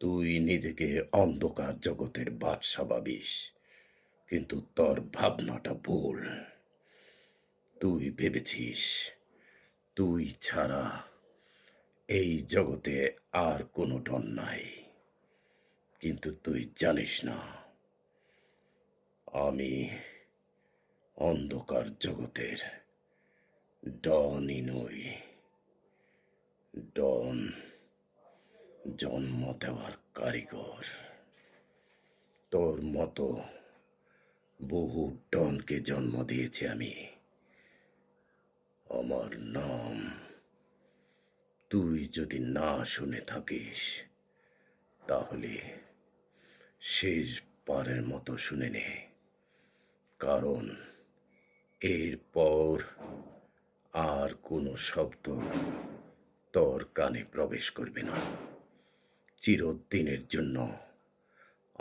তুই নিজেকে অন্ধকার জগতের বাদশা ভাবিস, কিন্তু তোর ভাবনাটা ভুল। তুই ভেবেছিস তুই ছাড়া এই জগতে আর কোনো ডন নাই, কিন্তু তুই জানিস না আমি অন্ধকার জগতের ডনই নই। ডন জন্ম দেওয়ার কারিগর। তোর মতো বহু ডনকে জন্ম দিয়েছি আমি। আমার নাম তুই যদি না শুনে থাকিস, তাহলে শেষবারের মতো শুনে নে, কারণ এরপর আর কোনো শব্দ তোর কানে প্রবেশ করবে না। চিরদিনের জন্য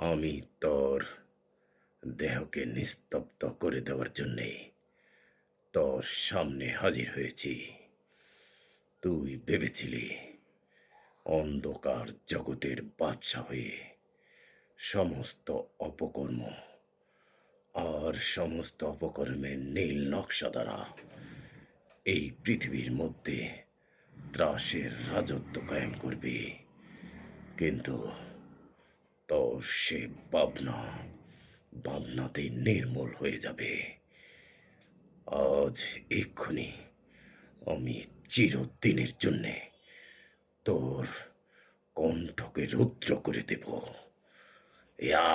আমি তোর দেহকে নিস্তব্ধ করে দেওয়ার জন্যে তোর সামনে হাজির হয়েছি। তুই ভেবেছিলি অন্ধকার জগতের বাদশা হয়ে সমস্ত অপকর্ম আর সমস্ত অপকর্মের নীল নকশা দ্বারা এই পৃথিবীর মধ্যে ত্রাসের রাজত্ব কায়েম করবি, কিন্তু তোর সে ভাবনা ভাবনাতেই নির্মূল হয়ে যাবে। আজ এক্ষুনি আমি চিরদিনের জন্যে তোর কণ্ঠকে রুদ্র করে দেব। ইয়া